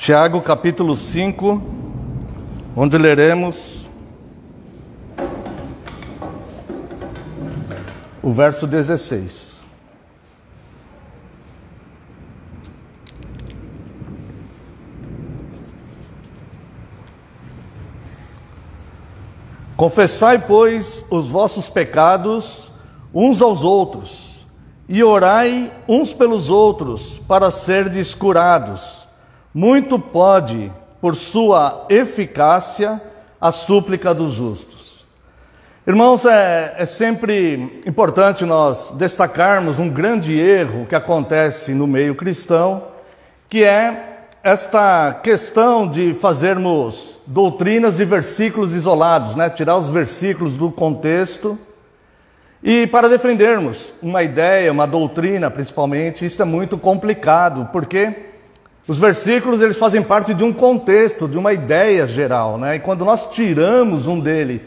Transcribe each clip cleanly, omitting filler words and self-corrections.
Tiago capítulo 5, onde leremos o verso 16. Confessai, pois, os vossos pecados uns aos outros, e orai uns pelos outros, para serdes curados. Muito pode, por sua eficácia, a súplica dos justos. Irmãos, é sempre importante nós destacarmos um grande erro que acontece no meio cristão, que é esta questão de fazermos doutrinas e versículos isolados, né? Tirar os versículos do contexto. E para defendermos uma ideia, uma doutrina principalmente, isso é muito complicado, porque os versículos eles fazem parte de um contexto, de uma ideia geral, né? E quando nós tiramos um deles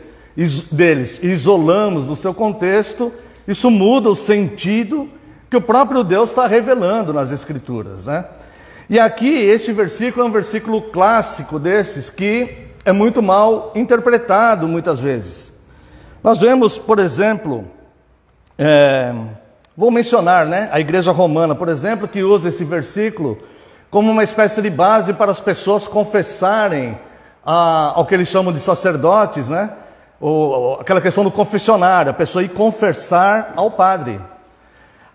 e isolamos do seu contexto, isso muda o sentido que o próprio Deus está revelando nas Escrituras, né? E aqui, este versículo é um versículo clássico desses que é muito mal interpretado muitas vezes. Nós vemos, por exemplo, vou mencionar, né, a Igreja Romana, por exemplo, que usa esse versículo como uma espécie de base para as pessoas confessarem ao que eles chamam de sacerdotes, né? Aquela questão do confessionário, a pessoa ir confessar ao padre.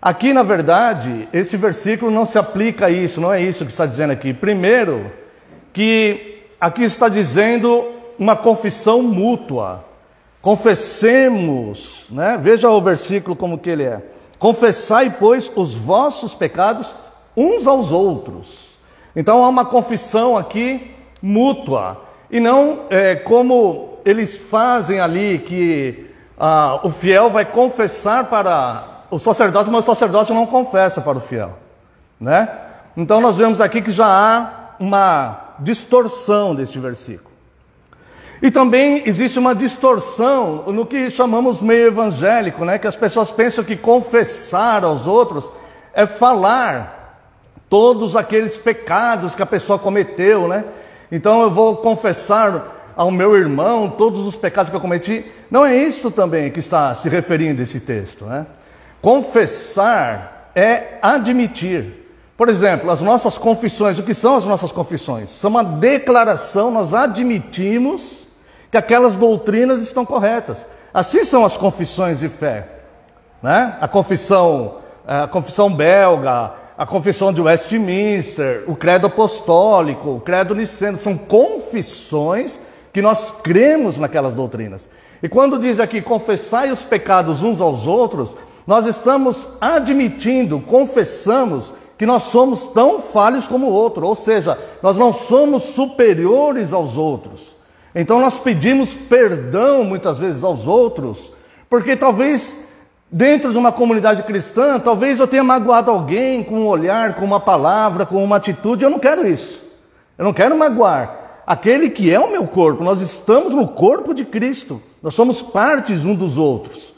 Aqui, na verdade, esse versículo não se aplica a isso, não é isso que está dizendo aqui. Primeiro, que aqui está dizendo uma confissão mútua. Confessemos, né? Veja o versículo como que ele é. Confessai, pois, os vossos pecados uns aos outros. Então há uma confissão aqui mútua. E não como eles fazem ali, que o fiel vai confessar para o sacerdote, mas o sacerdote não confessa para o fiel, né? Então nós vemos aqui que já há uma distorção deste versículo. E também existe uma distorção no que chamamos meio evangélico, né? Que as pessoas pensam que confessar aos outros é falar todos aqueles pecados que a pessoa cometeu, né? Então eu vou confessar ao meu irmão todos os pecados que eu cometi. Não é isso também que está se referindo esse texto, né? Confessar é admitir. Por exemplo, as nossas confissões, o que são as nossas confissões? São uma declaração, nós admitimos que aquelas doutrinas estão corretas. Assim são as confissões de fé, né? A confissão belga, a confissão de Westminster, o credo apostólico, o credo niceno, são confissões que nós cremos naquelas doutrinas. E quando diz aqui, confessai os pecados uns aos outros, nós estamos admitindo, confessamos que nós somos tão falhos como o outro, ou seja, nós não somos superiores aos outros. Então nós pedimos perdão muitas vezes aos outros, porque talvez dentro de uma comunidade cristã, talvez eu tenha magoado alguém com um olhar, com uma palavra, com uma atitude. Eu não quero isso. Eu não quero magoar aquele que é o meu corpo. Nós estamos no corpo de Cristo. Nós somos partes uns dos outros.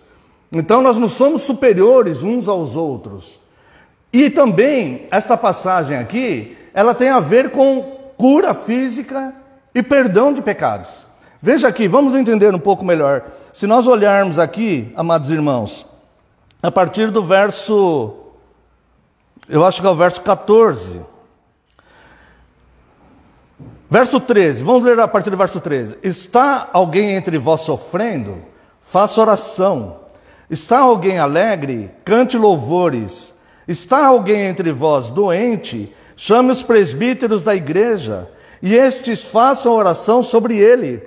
Então nós não somos superiores uns aos outros. E também, esta passagem aqui, ela tem a ver com cura física e perdão de pecados. Veja aqui, vamos entender um pouco melhor. Se nós olharmos aqui, amados irmãos, a partir do verso, eu acho que é o verso 14. Verso 13, vamos ler a partir do verso 13. Está alguém entre vós sofrendo? Faça oração. Está alguém alegre? Cante louvores. Está alguém entre vós doente? Chame os presbíteros da igreja, e estes façam oração sobre ele,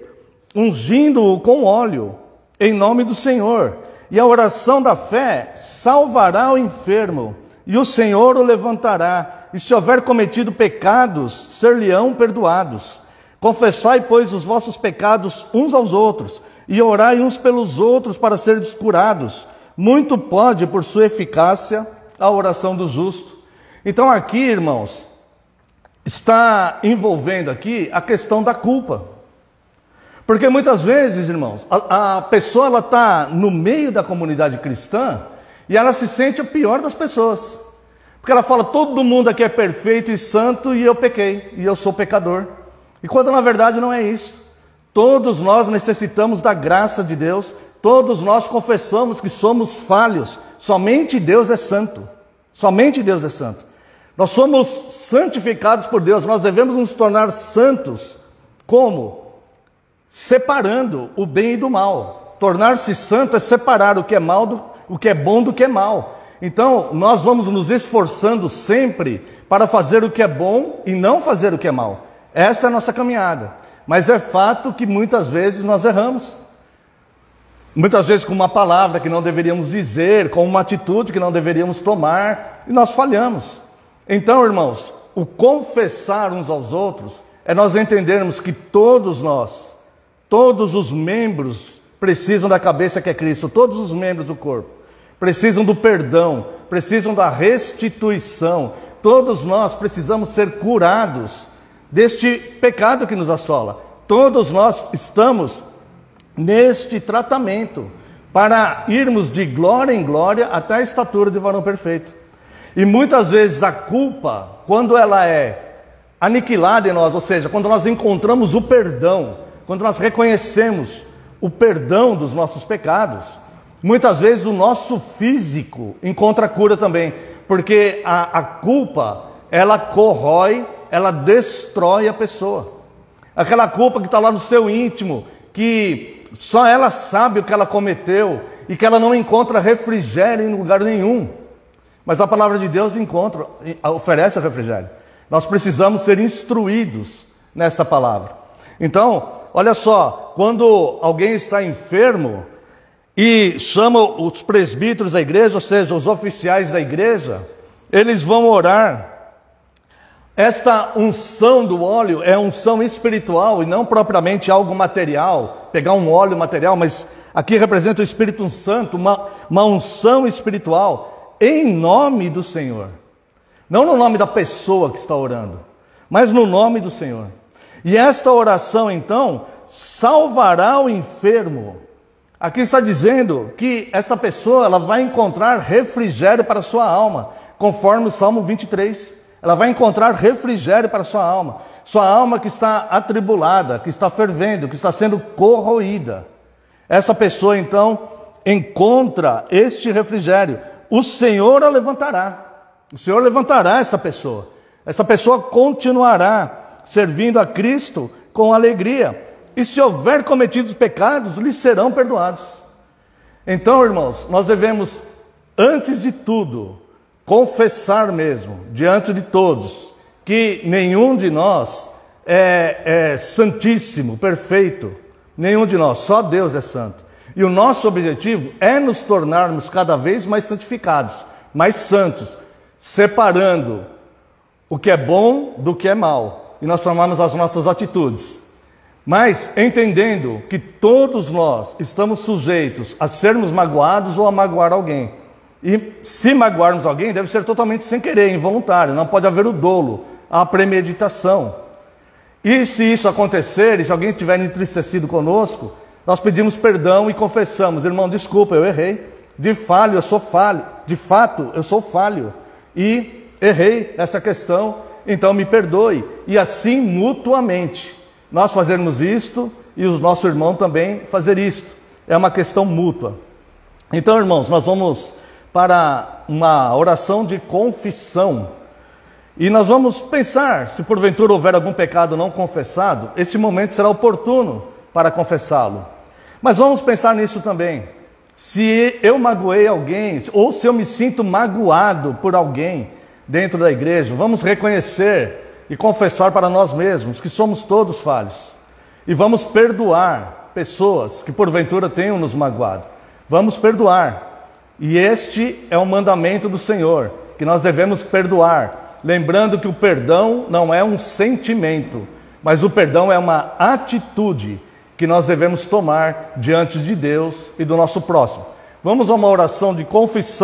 ungindo-o com óleo, em nome do Senhor. E a oração da fé salvará o enfermo, e o Senhor o levantará. E se houver cometido pecados, ser-lhe-ão perdoados. Confessai, pois, os vossos pecados uns aos outros, e orai uns pelos outros para serdes curados. Muito pode, por sua eficácia, a oração do justo. Então aqui, irmãos, está envolvendo aqui a questão da culpa. Porque muitas vezes, irmãos, a pessoa está no meio da comunidade cristã e ela se sente a pior das pessoas. Porque ela fala, todo mundo aqui é perfeito e santo e eu pequei, e eu sou pecador. E quando na verdade não é isso. Todos nós necessitamos da graça de Deus, todos nós confessamos que somos falhos, somente Deus é santo. Somente Deus é santo. Nós somos santificados por Deus, nós devemos nos tornar santos. Como? Separando o bem e do mal. Tornar-se santo é separar o que é mal o que é bom do que é mal. Então, nós vamos nos esforçando sempre para fazer o que é bom e não fazer o que é mal. Essa é a nossa caminhada. Mas é fato que muitas vezes nós erramos. Muitas vezes com uma palavra que não deveríamos dizer, com uma atitude que não deveríamos tomar, e nós falhamos. Então, irmãos, o confessar uns aos outros é nós entendermos que todos nós, todos os membros precisam da cabeça que é Cristo, todos os membros do corpo, precisam do perdão, precisam da restituição. Todos nós precisamos ser curados deste pecado que nos assola. Todos nós estamos neste tratamento para irmos de glória em glória até a estatura de varão perfeito. E muitas vezes a culpa, quando ela é aniquilada em nós, ou seja, quando nós encontramos o perdão, quando nós reconhecemos o perdão dos nossos pecados, muitas vezes o nosso físico encontra cura também, porque a culpa, ela corrói, ela destrói a pessoa. Aquela culpa que está lá no seu íntimo, que só ela sabe o que ela cometeu e que ela não encontra refrigério em lugar nenhum. Mas a palavra de Deus oferece o refrigério. Nós precisamos ser instruídos nesta palavra. Então, olha só, quando alguém está enfermo e chama os presbíteros da igreja, ou seja, os oficiais da igreja, eles vão orar. Esta unção do óleo é unção espiritual e não propriamente algo material, pegar um óleo material, mas aqui representa o Espírito Santo, uma unção espiritual em nome do Senhor. Não no nome da pessoa que está orando, mas no nome do Senhor. E esta oração, então, salvará o enfermo. Aqui está dizendo que essa pessoa ela vai encontrar refrigério para a sua alma, conforme o Salmo 23. Ela vai encontrar refrigério para a sua alma. Sua alma que está atribulada, que está fervendo, que está sendo corroída. Essa pessoa, então, encontra este refrigério. O Senhor a levantará. O Senhor levantará essa pessoa. Essa pessoa continuará servindo a Cristo com alegria. E se houver cometido os pecados, lhes serão perdoados. Então, irmãos, nós devemos, antes de tudo, confessar mesmo, diante de todos, que nenhum de nós é santíssimo, perfeito. Nenhum de nós, só Deus é santo. E o nosso objetivo é nos tornarmos cada vez mais santificados, mais santos, separando o que é bom do que é mal. E nós tomamos as nossas atitudes. Mas entendendo que todos nós estamos sujeitos a sermos magoados ou a magoar alguém. E se magoarmos alguém, deve ser totalmente sem querer, involuntário. Não pode haver o dolo, a premeditação. E se isso acontecer, e se alguém estiver entristecido conosco, nós pedimos perdão e confessamos: irmão, desculpa, eu errei. De fato, eu sou falho. E errei nessa questão, então me perdoe. E assim, mutuamente, nós fazermos isto e o nosso irmão também fazer isto. É uma questão mútua. Então, irmãos, nós vamos para uma oração de confissão. E nós vamos pensar, se porventura houver algum pecado não confessado, esse momento será oportuno para confessá-lo. Mas vamos pensar nisso também. Se eu magoei alguém, ou se eu me sinto magoado por alguém dentro da igreja, vamos reconhecer e confessar para nós mesmos que somos todos falhos. E vamos perdoar pessoas que porventura tenham nos magoado. Vamos perdoar. E este é o mandamento do Senhor, que nós devemos perdoar. Lembrando que o perdão não é um sentimento, mas o perdão é uma atitude que nós devemos tomar diante de Deus e do nosso próximo. Vamos a uma oração de confissão.